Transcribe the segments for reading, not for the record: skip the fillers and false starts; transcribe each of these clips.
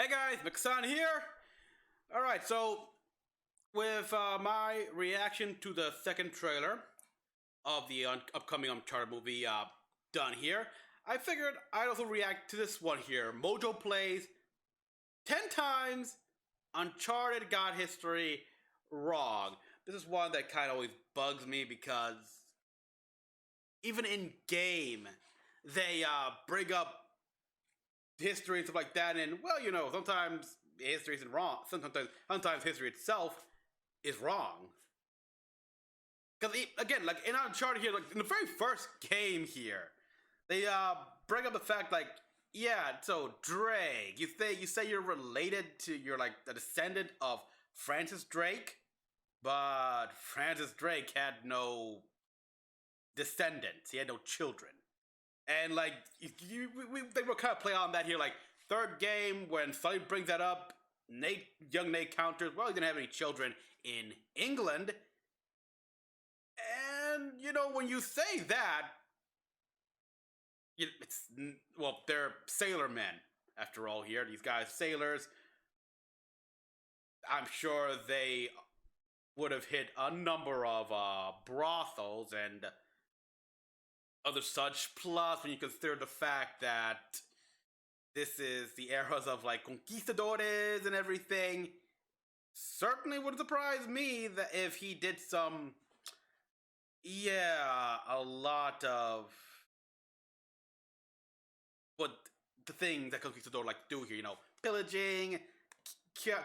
Hey guys, Mecha-san here. Alright, so with my reaction to the second trailer of the upcoming Uncharted movie done here, I figured I'd also react to this one here. Mojo plays 10 times Uncharted got history wrong. This is one that kind of always bugs me because even in game, they bring up history and stuff like that, and well, you know, sometimes history isn't wrong. Sometimes history itself is wrong. Because again, like in Uncharted here, like in the very first game here, they bring up the fact like, yeah, so Drake, you say you're related to, you're like the descendant of Francis Drake, but Francis Drake had no descendants. He had no children. And like they were kind of play on that here. Like third game, when Sully brings that up, young Nate counters, well, he didn't have any children in England. And you know, when you say that, it's, well, they're sailor men after all. Here, these guys, sailors. I'm sure they would have hit a number of brothels and other such, plus when you consider the fact that this is the eras of like conquistadores and everything, certainly wouldn't surprise me that if he did some, a lot of what the things that conquistador like to do here, you know, pillaging,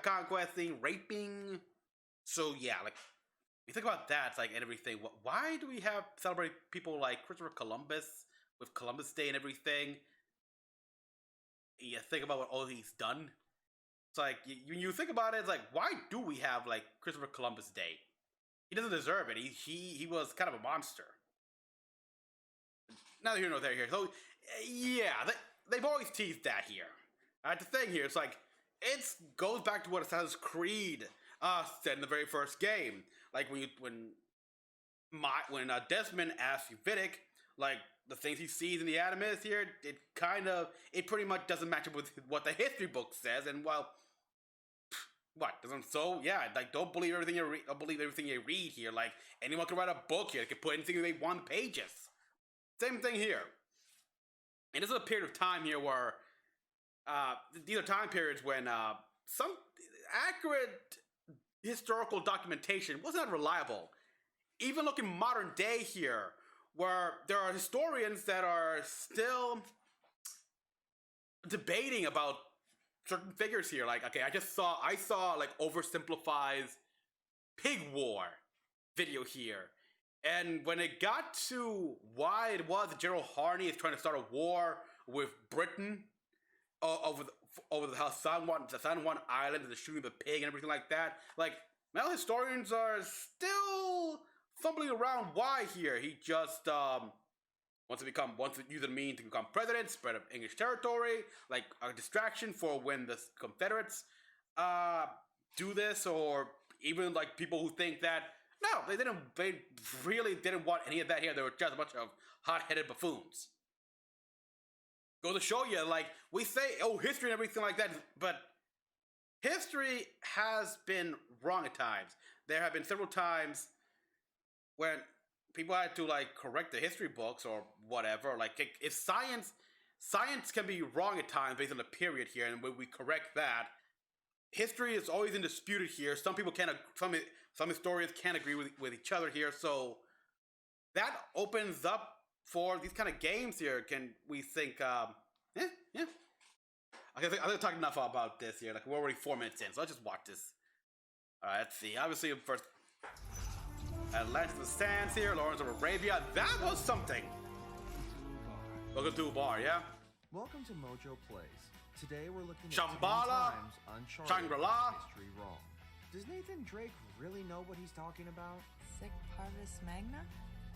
conquesting, raping. So yeah, like you think about that, it's like, and everything. Why do we have celebrate people like Christopher Columbus with Columbus Day and everything? You think about what all he's done. It's like when you think about it, it's like, why do we have like Christopher Columbus Day? He doesn't deserve it. He was kind of a monster. Neither here nor there here. So yeah, they've always teased that here. The thing here, it's like it goes back to what Assassin's Creed said in the very first game. Like when Desmond asks Vidic, like the things he sees in the Animus here, it pretty much doesn't match up with what the history book says. And well, what doesn't? So yeah, like don't believe everything you read. Don't believe everything you read here. Like anyone can write a book here. They can put anything they want on pages. Same thing here. And this is a period of time here where these are time periods when some accurate historical documentation wasn't reliable. Even looking modern day here, where there are historians that are still debating about certain figures here. Like, okay, I saw like oversimplifies Pig War video here. And when it got to why it was that General Harney is trying to start a war with Britain over the San Juan Island and the shooting of the pig and everything like that. Like, now historians are still fumbling around why here. He just wants to use the mean to become president, spread of English territory, like a distraction for when the Confederates do this, or even like people who think that no, they really didn't want any of that here. They were just a bunch of hot-headed buffoons. Go to show you, like, we say, oh, history and everything like that, but history has been wrong at times. There have been several times when people had to, like, correct the history books or whatever. Like, if science can be wrong at times based on the period here, and when we correct that, history is always in disputed here. Some people can't, some historians can't agree with each other here, so that opens up for these kind of games here. Can we think, yeah. Okay, I'm gonna talk enough about this here. Like, we're already 4 minutes in, so let's just watch this. Alright, let's see. Obviously, first, Atlantis of the Sands here, Lawrence of Arabia. That was something. Welcome to a bar, yeah? Welcome to Mojo Plays. Today we're looking at Shambhala, 10 times Uncharted Shangri-La. history wrong. Does Nathan Drake really know what he's talking about? Sic parvis magna?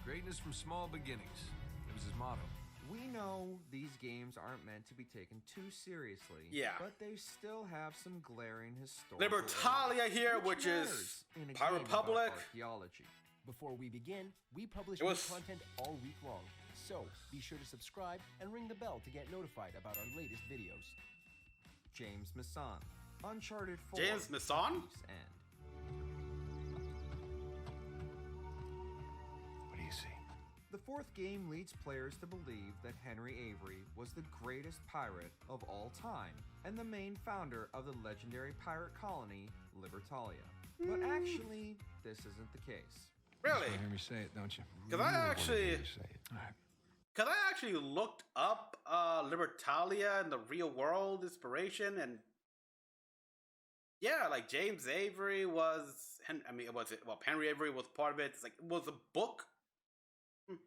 Greatness from small beginnings. It was his motto. We know these games aren't meant to be taken too seriously. Yeah. But they still have some glaring historical Libertalia errors, here, which is matters in a Pirate game about Republic. archaeology. Before we begin, we publish It new was- content all week long, so be sure to subscribe and ring the bell to get notified about our latest videos. James Mason. Uncharted 4. James Mason? Thieves' End. What do you see? The fourth game leads players to believe that Henry Avery was the greatest pirate of all time and the main founder of the legendary pirate colony, Libertalia. But actually, this isn't the case. Really? You hear me say it, don't you? Because I Really wanna actually- hear you say it. All right. Because I actually looked up Libertalia in the real world inspiration, and yeah, like James Avery was, Henry Avery was part of it. It's like, it was a book. It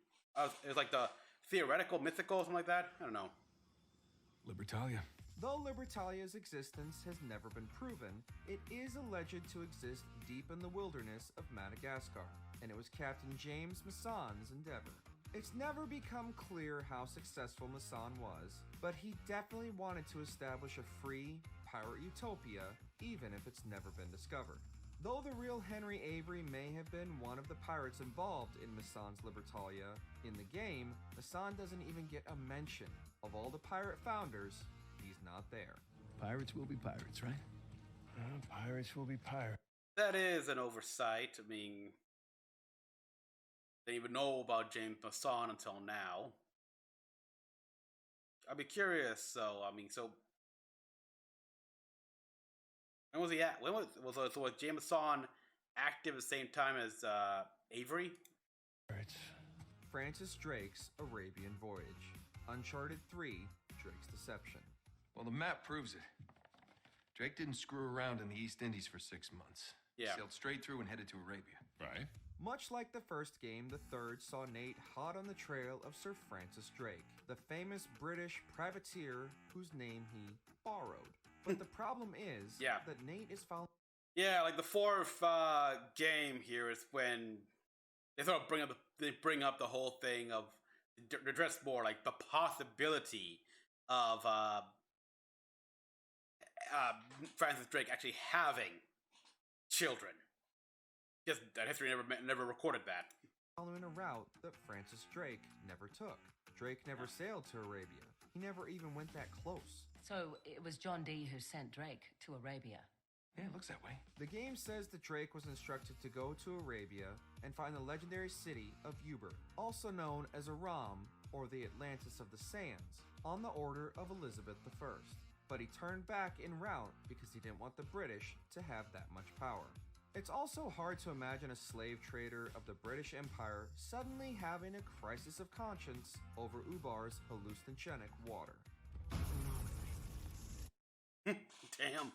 was like the theoretical, mythical, something like that. I don't know. Libertalia. Though Libertalia's existence has never been proven, it is alleged to exist deep in the wilderness of Madagascar, and it was Captain James Mason's endeavor. It's never become clear how successful Mason was, but he definitely wanted to establish a free, pirate utopia, even if it's never been discovered. Though the real Henry Avery may have been one of the pirates involved in Mason's Libertalia, in the game, Mason doesn't even get a mention. Of all the pirate founders, he's not there. Pirates will be pirates, right? Pirates will be pirates. That is an oversight. I mean, they didn't even know about James Mason until now. I'd be curious. So when was he at? When was James Mason active at the same time as Avery? Pirates. Francis Drake's Arabian Voyage. Uncharted 3, Drake's Deception. Well, the map proves it. Drake didn't screw around in the East Indies for 6 months. Yeah. He sailed straight through and headed to Arabia. Right. Much like the first game, the third saw Nate hot on the trail of Sir Francis Drake, the famous British privateer whose name he borrowed. But the problem is that Nate is following. Yeah, like the fourth game here is when they sort of bring up the whole thing of address more like the possibility of Francis Drake actually having children. Just that history never recorded that. Following a route that Francis Drake never took. Drake never sailed to Arabia. He never even went that close. So it was John Dee who sent Drake to Arabia. Yeah, it looks that way. The game says that Drake was instructed to go to Arabia and find the legendary city of Uber, also known as Aram, or the Atlantis of the Sands, on the order of Elizabeth I. But he turned back en route because he didn't want the British to have that much power. It's also hard to imagine a slave trader of the British Empire suddenly having a crisis of conscience over Ubar's hallucinogenic water. Damn.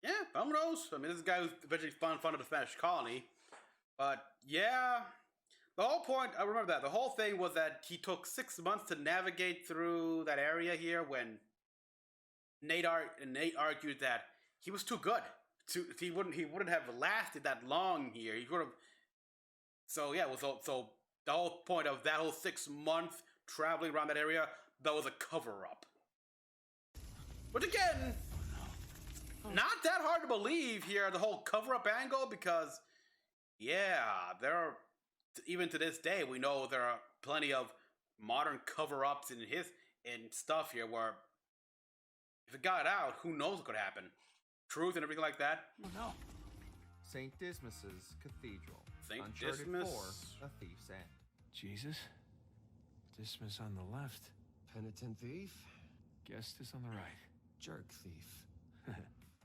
Yeah, who knows? I mean, this is a guy who's eventually funded the Spanish colony. But yeah, the whole point, I remember that. The whole thing was that he took 6 months to navigate through that area here when Nate argued that he was too good. He wouldn't have lasted that long here. He would have. So yeah, so the whole point of that whole 6 month traveling around that area, that was a cover up. But again, not that hard to believe here, the whole cover-up angle, because, yeah, even to this day, we know there are plenty of modern cover-ups in stuff here where if it got out, who knows what could happen. Truth and everything like that? Oh, no. St. Dismas's Cathedral. St. Uncharted Dismas. 4, A Thief's End. Jesus. Dismas on the left. Penitent thief? Gestus on the right. Jerk thief.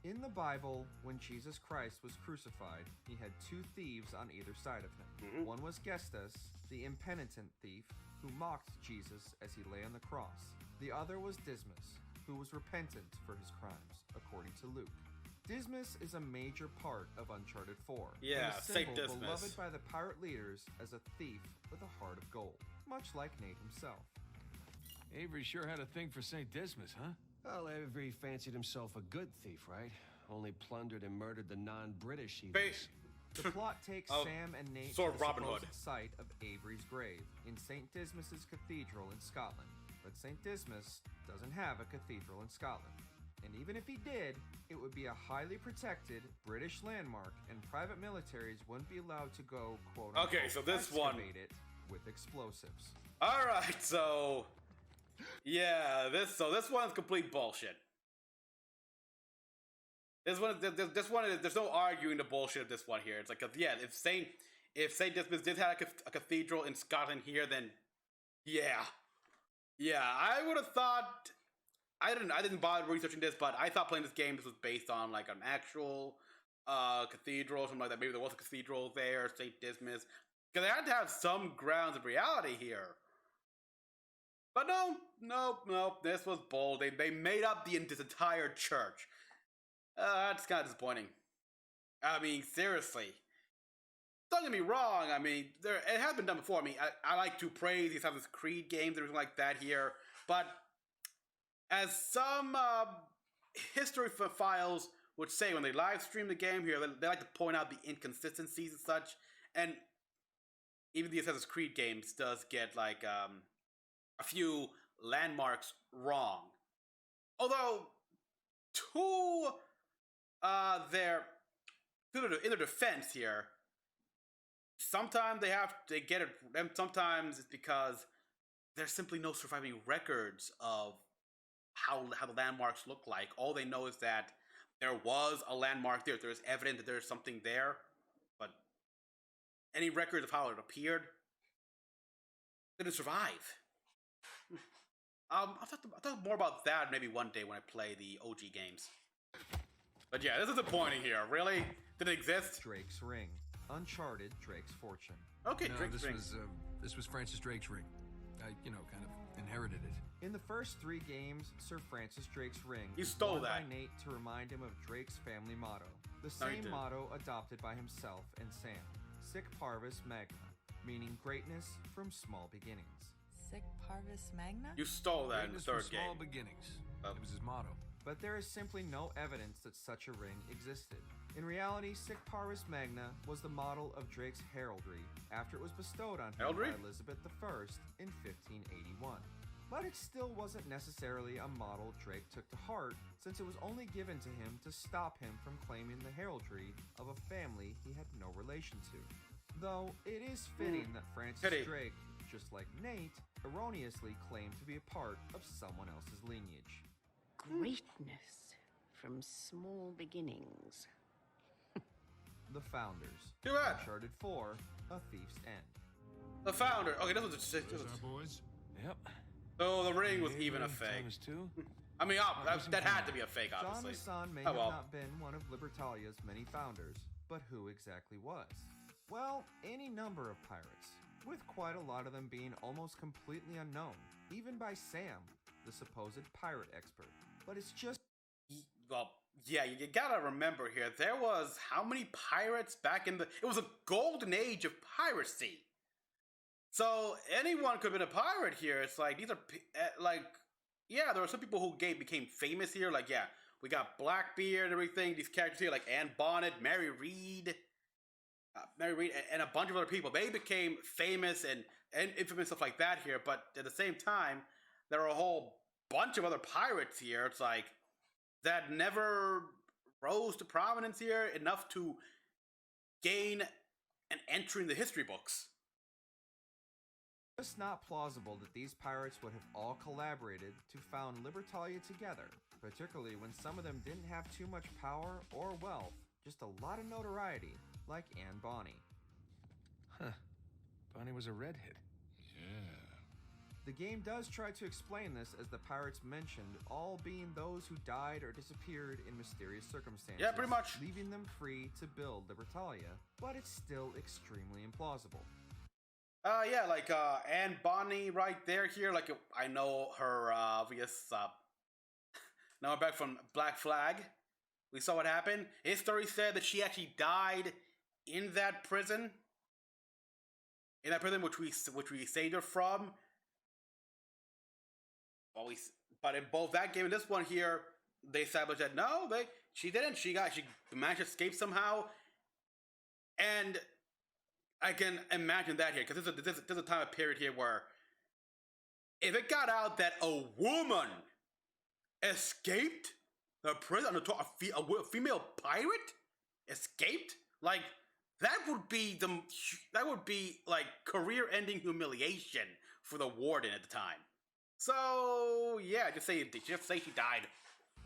In the Bible, when Jesus Christ was crucified, he had two thieves on either side of him. Mm-hmm. One was Gestus, the impenitent thief, who mocked Jesus as he lay on the cross. The other was Dismas, who was repentant for his crimes, according to Luke. Dismas is a major part of Uncharted 4. Yeah, and a Saint symbol Dismas. beloved by the pirate leaders as a thief with a heart of gold, much like Nate himself. Avery sure had a thing for St. Dismas, huh? Well, Avery fancied himself a good thief, right? Only plundered and murdered the non-British heathens. Base. The plot takes Oh, Sam and Nate sort to of the Robin supposed Hood. site of Avery's grave in St. Dismas's Cathedral in Scotland. But St. Dismas doesn't have a cathedral in Scotland. And even if he did, it would be a highly protected British landmark, and private militaries wouldn't be allowed to go, quote unquote, Okay, so this one- excavate it with explosives. Alright, so Yeah, this one's complete bullshit. This one, there's no arguing the bullshit of this one here. It's like, yeah, if Saint Dismas did have a cathedral in Scotland here, then yeah, I would have thought. I didn't bother researching this, but I thought playing this game, this was based on like an actual cathedral, something like that. Maybe there was a cathedral there, Saint Dismas, because they had to have some grounds of reality here. But no, this was bold. They made up this entire church. That's kind of disappointing. I mean, seriously. Don't get me wrong. I mean, it has been done before. I mean, I like to praise these Assassin's Creed games and everything like that here, but as some history files would say when they live stream the game here, they like to point out the inconsistencies and such. And even the Assassin's Creed games does get like a few landmarks wrong. Although, in their defense here, sometimes they get it, and sometimes it's because there's simply no surviving records of how the landmarks look like. All they know is that there was a landmark there. There's evidence that there's something there, but any records of how it appeared didn't survive. I'll talk more about that maybe one day when I play the OG games. But yeah, this is disappointing here. Really? Did it exist? Drake's Ring. Uncharted Drake's Fortune. Okay, No, Drake's Ring. This was Francis Drake's ring. I, kind of inherited it. In the first 3 games, Sir Francis Drake's ring You was stole worn that. by Nate to remind him of Drake's family motto. The No, you same didn't. motto adopted by himself and Sam. Sic Parvis Magna, meaning greatness from small beginnings. Sic Parvis Magna? You stole that in the Greatness from third small game. beginnings. Oh. It was his motto. But there is simply no evidence that such a ring existed. In reality, Sic Parvis Magna was the model of Drake's heraldry after it was bestowed on him Heraldry? by Elizabeth I in 1581. But it still wasn't necessarily a model Drake took to heart, since it was only given to him to stop him from claiming the heraldry of a family he had no relation to. Though it is fitting that Francis Pity. Drake, just like Nate, erroneously claimed to be a part of someone else's lineage. Greatness from small beginnings. The Founders. Too bad. Uncharted 4, A Thief's End. The founder. Okay, this was boys? Yep. so the ring was even a fake. Thomas too. I mean, that had to be a fake, John obviously. Mecha-san may Oh, have well. not been one of Libertalia's many founders, but who exactly was? Well, any number of pirates, with quite a lot of them being almost completely unknown, even by Sam, the supposed pirate expert. But it's just Well, yeah, you gotta remember here, there was how many pirates back in it was a golden age of piracy. So anyone could have been a pirate here. It's like, these are, yeah, there were some people who became famous here. Like, yeah, we got Blackbeard and everything. These characters here, like Anne Bonnet, Mary Read, and a bunch of other people. They became famous and infamous stuff like that here. But at the same time, there are a whole bunch of other pirates here. It's like, that never rose to prominence here enough to gain an entry in the history books. It's not plausible that these pirates would have all collaborated to found Libertalia together, particularly when some of them didn't have too much power or wealth, just a lot of notoriety, like Anne Bonny. Huh. Bonnie was a redhead. Yeah. The game does try to explain this, as the pirates mentioned all being those who died or disappeared in mysterious circumstances. Yeah, pretty much. Leaving them free to build Libertalia, but it's still extremely implausible. Yeah, like Anne Bonny right there here. Like, I know her obvious. Now we're back from Black Flag. We saw what happened. History said that she actually died in that prison. In that prison, which we saved her from. But in both that game and this one here, they established that no, she didn't. She managed to escape somehow. And I can imagine that here, because there's a time period here where if it got out that a woman escaped the prison, a female pirate escaped, like that would be like career-ending humiliation for the warden at the time. So yeah, just say she died.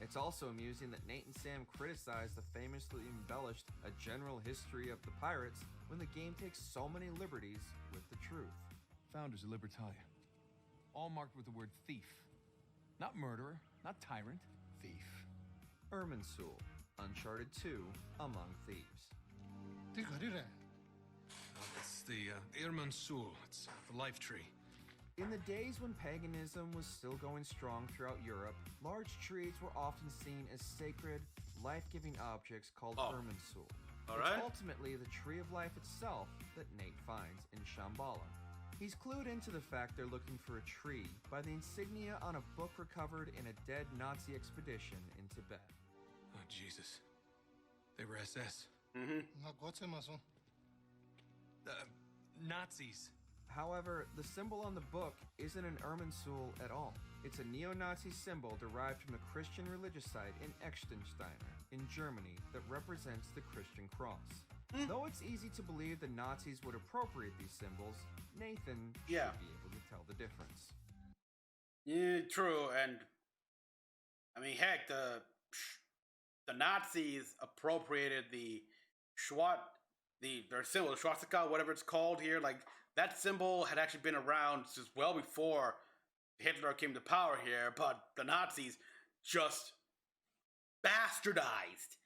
It's also amusing that Nate and Sam criticized the famously embellished A General History of the Pirates when the game takes so many liberties with the truth. Founders of Libertalia. All marked with the word thief. Not murderer, not tyrant, thief. Irminsul, Uncharted 2, Among Thieves. It's the Irmansul. It's the life tree. In the days when paganism was still going strong throughout Europe, large trees were often seen as sacred, life-giving objects called Irminsul. All It's right. ultimately the tree of life itself that Nate finds in Shambhala. He's clued into the fact they're looking for a tree by the insignia on a book recovered in a dead Nazi expedition in Tibet. Oh, Jesus. They were SS. Nazis. However, the symbol on the book isn't an Irminsul at all. It's a neo-Nazi symbol derived from the Christian religious site in Eckstensteiner in Germany that represents the Christian cross. Though it's easy to believe the Nazis would appropriate these symbols, Nathan should be able to tell the difference. Yeah, true. And I mean, heck, the Nazis appropriated their symbol, the swastika, whatever it's called here. Like that symbol had actually been around since well before Hitler came to power here, but the Nazis just bastardized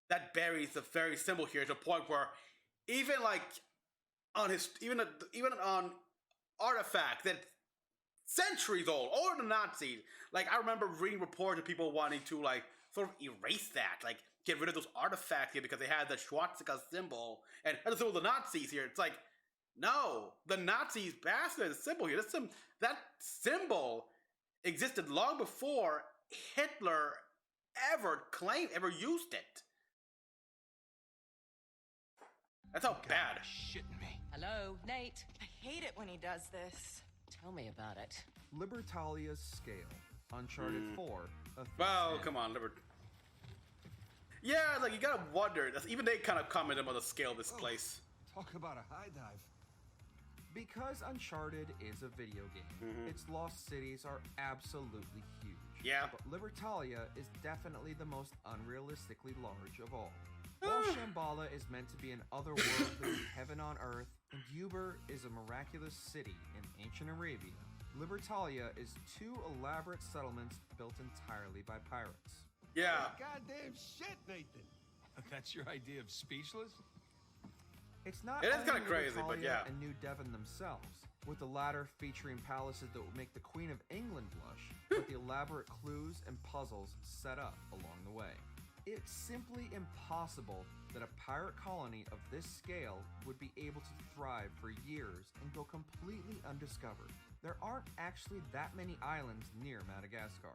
that buries the very symbol here to a point where even like on artifact that centuries old, older than Nazis. Like I remember reading reports of people wanting to like sort of erase that, like get rid of those artifacts here because they had the swastika symbol and had the symbol of the Nazis here. It's like, no, the Nazis bastardized the symbol here. That symbol existed long before Hitler ever used it. That's how bad. Shitting me. Hello, Nate. I hate it when he does this. Tell me about it. Libertalia's scale. Uncharted 4. Well, come on, Yeah, like you gotta wonder. Even they kind of commented on the scale of this place. Talk about a high dive. Because Uncharted is a video game, its lost cities are absolutely huge. Yeah. But Libertalia is definitely the most unrealistically large of all. While Shambhala is meant to be an otherworldly heaven on earth, and Uber is a miraculous city in ancient Arabia, Libertalia is two elaborate settlements built entirely by pirates. Yeah. Goddamn shit, Nathan. That's your idea of speechless? It's not It is only kinda crazy, but Libertalia yeah. and New Devon themselves, with the latter featuring palaces that will make the Queen of England blush, with the elaborate clues and puzzles set up along the way. It's simply impossible that a pirate colony of this scale would be able to thrive for years and go completely undiscovered. There aren't actually that many islands near Madagascar.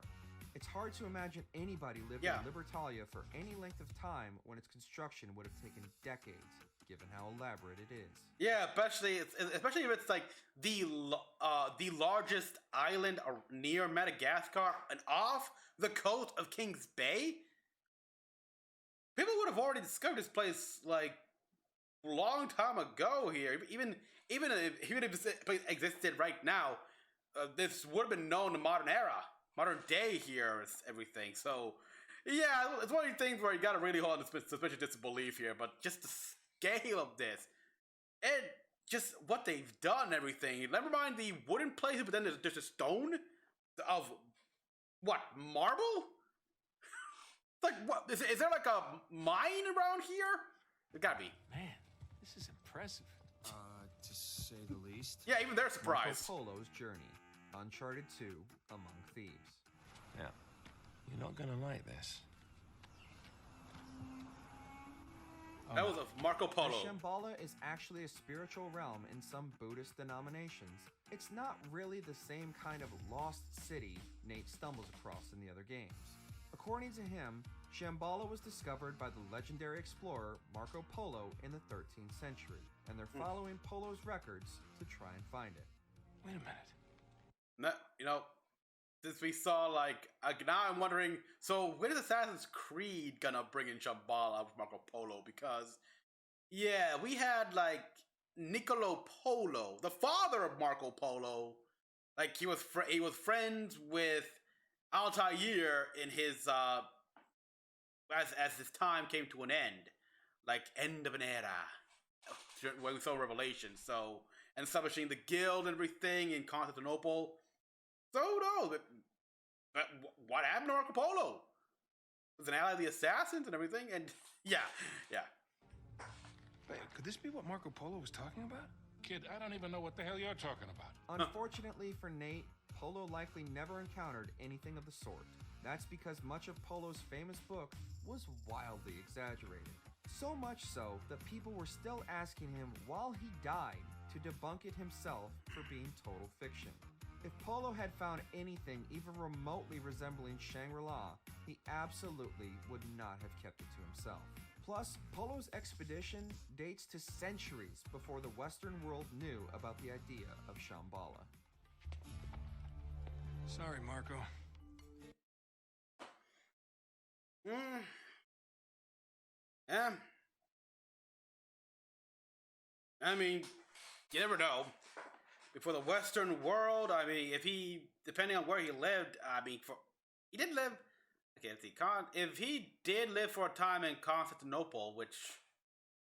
It's hard to imagine anybody living in Libertalia for any length of time when its construction would have taken decades, given how elaborate it is. Yeah, especially if it's like the largest island near Madagascar and off the coast of Kings Bay. People would have already discovered this place like a long time ago here. Even if this place existed right now, this would have been known in modern day here, everything. So, yeah, it's one of these things where you gotta really hold on to suspicion disbelief here. But just the scale of this, and just what they've done, everything. Never mind the wooden places, but then there's a stone of what, marble? Like, what is there like a mine around here? There gotta be. Man, this is impressive. To say the least. Yeah, even they're surprised. Polo's Journey. Uncharted 2, Among Thieves. Yeah. You're not gonna like this. That was a Marco Polo. Shambhala is actually a spiritual realm in some Buddhist denominations. It's not really the same kind of lost city Nate stumbles across in the other games. According to him, Shambhala was discovered by the legendary explorer Marco Polo in the 13th century, and they're following Polo's records to try and find it. Wait a minute. No, since we saw now I'm wondering. So when is Assassin's Creed gonna bring in Shambhala with Marco Polo? Because yeah, we had like Niccolo Polo, the father of Marco Polo, like he was friends with Altair in his as his time came to an end, like end of an era, when we saw Revelation. So, and establishing the guild and everything in Constantinople. So who knows? What happened to Marco Polo? Was an ally of the assassins and everything, and yeah. Wait, could this be what Marco Polo was talking about? Kid, I don't even know what the hell you're talking about. Unfortunately for Nate, Polo likely never encountered anything of the sort. That's because much of Polo's famous book was wildly exaggerated. So much so that people were still asking him while he died to debunk it himself for being total fiction. If Polo had found anything even remotely resembling Shangri-La, he absolutely would not have kept it to himself. Plus, Polo's expedition dates to centuries before the Western world knew about the idea of Shambhala. Sorry, Marco. I mean, you never know. Before the Western world, I mean, if he, depending on where he lived, I mean, he did live. Okay, let's see. If he did live for a time in Constantinople, which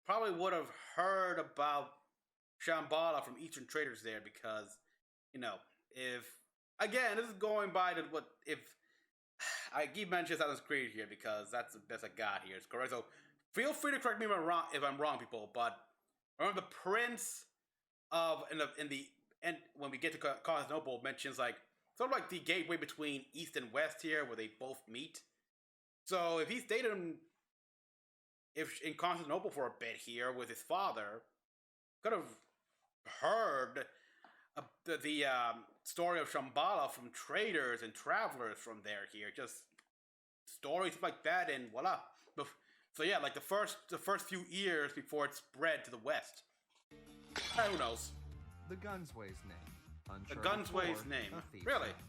probably would have heard about Shambhala from Eastern traders there, because, you know, if, again, this is going by if I keep mentioning Assassin's Creed here because that's the best I got here. It's correct. So feel free to correct me if I'm wrong, people. But remember, the prince of when we get to Constantinople mentions like sort of like the gateway between East and West here, where they both meet. So if he stayed in Constantinople for a bit here with his father, could have heard the story of Shambhala from traders and travelers from there here, just stories like that, and voila. So yeah, like the first few years before it spread to the west. Who knows? The Gunsway's name. The Uncharted Gunsway's 4, name. a Thieves Really? Map.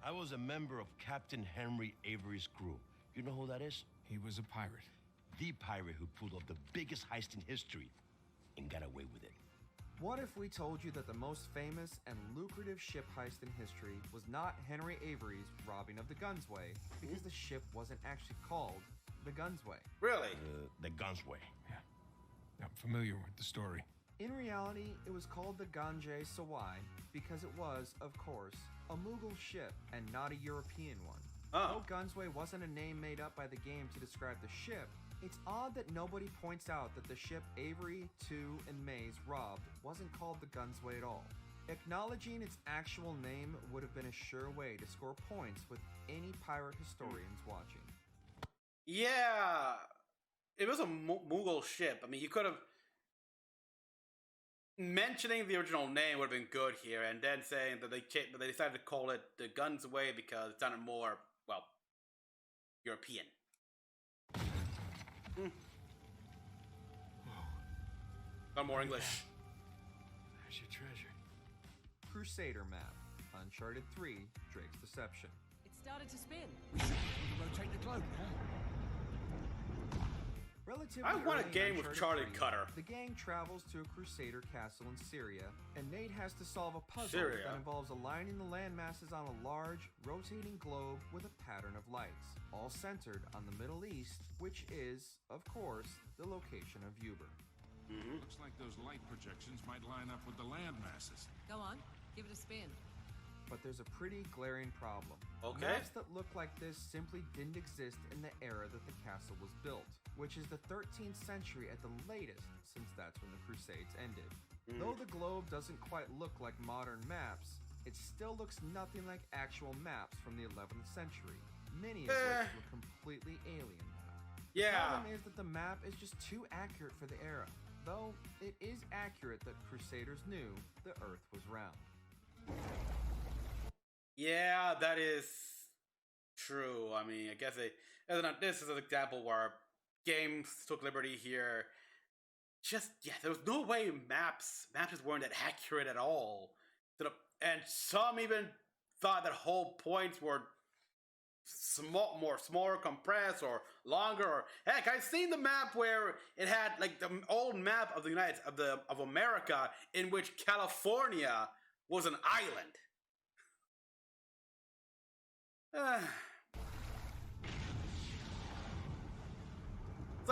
I was a member of Captain Henry Avery's crew. You know who that is? He was a pirate. The pirate who pulled off the biggest heist in history and got away with it. What if we told you that the most famous and lucrative ship heist in history was not Henry Avery's robbing of the Gunsway, because the ship wasn't actually called the Gunsway? Really? The Gunsway. Yeah. I'm familiar with the story. In reality, it was called the Ganjay Sawai because it was, of course, a Mughal ship and not a European one. Oh. Though Gunsway wasn't a name made up by the game to describe the ship, it's odd that nobody points out that the ship Avery, Tu, and Mays robbed wasn't called the Gunsway at all. Acknowledging its actual name would have been a sure way to score points with any pirate historians watching. Yeah, it was a Mughal ship. I mean, you could have mentioning the original name would have been good here, and then saying that they decided to call it the Gunsway because it sounded more, well, European. Not more English. There's your treasure. Crusader Map. Uncharted 3, Drake's Deception. It started to spin. Rotate the globe. Relatively I want a early in game with Charlie Uncharted 3, Cutter. The gang travels to a Crusader castle in Syria, and Nate has to solve a puzzle Syria. that involves aligning the land masses on a large, rotating globe with a pattern of lights, all centered on the Middle East, which is, of course, the location of Uber. Looks like those light projections might line up with the land masses. Go on, give it a spin. But there's a pretty glaring problem. Okay. Maps that look like this simply didn't exist in the era that the castle was built, which is the 13th century at the latest, since that's when the Crusades ended. Though the globe doesn't quite look like modern maps, it still looks nothing like actual maps from the 11th century, many of which look completely alien now. The Yeah. problem is that the map is just too accurate for the era, though it is accurate that Crusaders knew the Earth was round. Yeah, that is true. I mean, I guess this is an example where games took liberty here. There was no way maps weren't that accurate at all. And some even thought that whole points were smaller compressed or longer. Or heck, I've seen the map where it had like the old map of the of America in which California was an island. So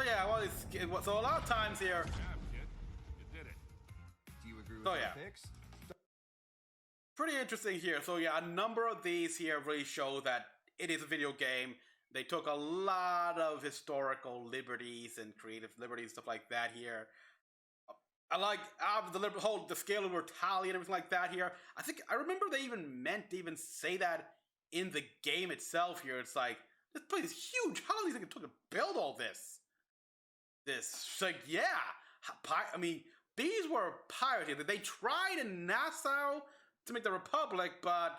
yeah, well, so a lot of times here. Good job, kid. You did it. Do you agree with Oh, our yeah. picks? Pretty interesting here. So yeah, a number of these here really show that it is a video game. They took a lot of historical liberties and creative liberties, stuff like that here. I like the scale of Libertalia and everything like that here. I remember they even meant to even say that in the game itself here. It's like, this place is huge. How long do you think it took to build all this? It's like, yeah. I mean, these were pirates. They tried in Nassau to make the Republic, but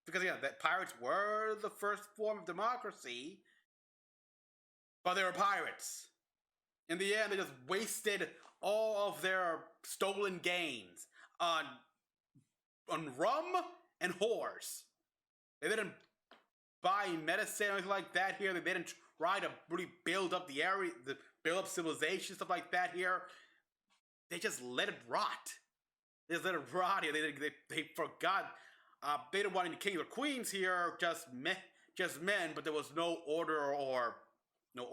because, yeah, that pirates were the first form of democracy, but they were pirates. In the end, they just wasted all of their stolen gains on rum and whores. They didn't buy medicine or anything like that here. They didn't try to really build up the area, build up civilization, stuff like that here. They just let it rot. They just let it rot here. They forgot. They didn't want any kings or queens here. Just men. But there was no order, no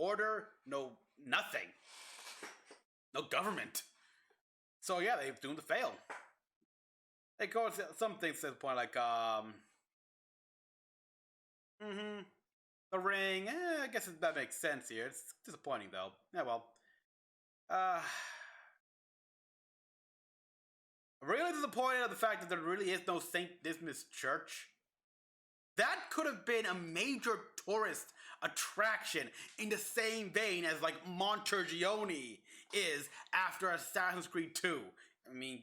nothing. No government. So yeah, they're doomed to fail. They go some things to the point like the ring. I guess that makes sense here. It's disappointing though. Yeah, well. Really disappointed at the fact that there really is no St. Dismas Church. That could have been a major tourist attraction in the same vein as like Montergione is after Assassin's Creed 2. I mean,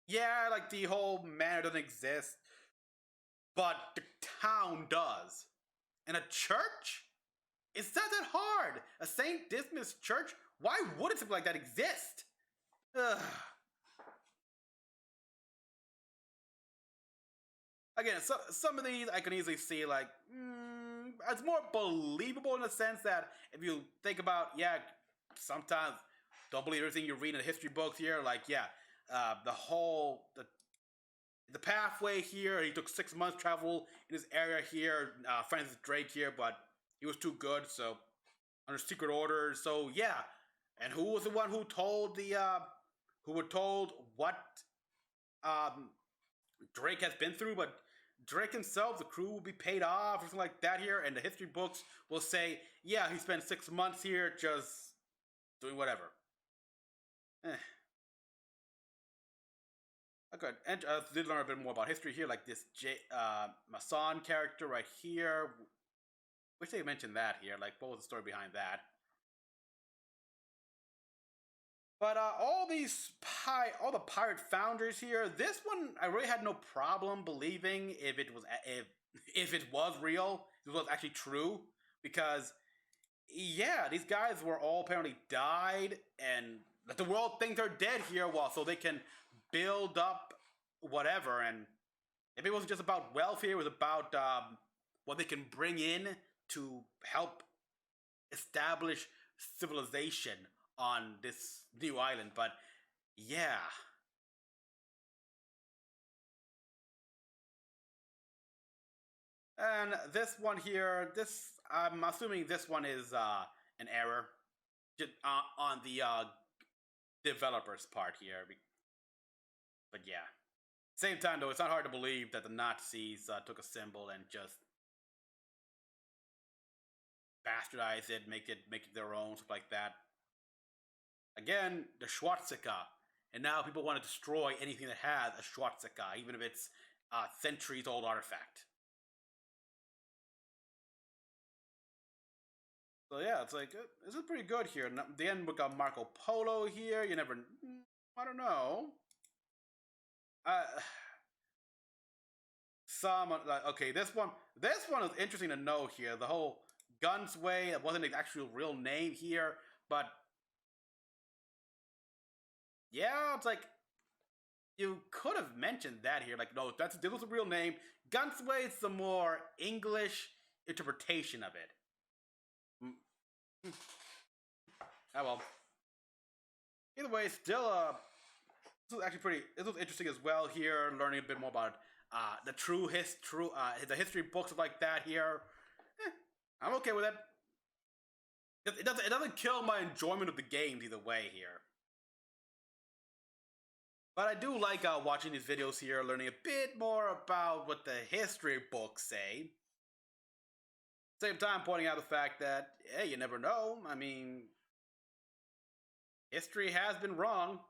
yeah, like the whole manor doesn't exist, but the town does. And a church? It's not that hard. A St. Dismas Church? Why would something like that exist? Ugh. Again, some of these I can easily see like, it's more believable in the sense that if you think about, yeah, sometimes don't believe everything you read in the history books here. Like, yeah, the pathway here, he took 6 months to travel in this area here, Francis Drake here, but he was too good, so under secret order. So yeah, and who was the one who told what Drake has been through? But Drake himself, the crew will be paid off or something like that here, and the history books will say, yeah, he spent 6 months here just doing whatever. Okay, and did learn a bit more about history here, like this Mecha-san character right here. Wish they mentioned that here, like what was the story behind that? But all the pirate founders here, this one I really had no problem believing if it was real, if it was actually true, because yeah, these guys were all apparently died, and let the world think they're dead here, so they can build up whatever. And if it wasn't just about welfare, it was about what they can bring in to help establish civilization on this new island. But yeah, and this one here, I'm assuming this one is an error on the developer's part here. But yeah, same time though, it's not hard to believe that the Nazis took a symbol and just bastardize it, make it their own, stuff like that. Again, the swastika, and now people want to destroy anything that has a swastika, even if it's a centuries-old artifact. So yeah, it's like, this is pretty good here. Then we got Marco Polo here. You never, I don't know. Okay, this one is interesting to know here. The whole Gunsway, it wasn't an actual real name here, but yeah, it's like, you could have mentioned that here. Like, no, this was a real name. Gunsway is the more English interpretation of it. Oh well. Either way, still, this was actually this was interesting as well here, learning a bit more about the the history books like that here. I'm okay with it. It doesn't kill my enjoyment of the games either way here. But I do like watching these videos here, learning a bit more about what the history books say. Same time pointing out the fact that, hey, you never know. I mean, history has been wrong.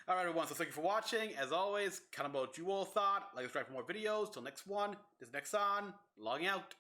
Alright everyone, so thank you for watching. As always, kind of what you all thought. Like and subscribe for more videos. Till next one, this is Mecha-san, logging out.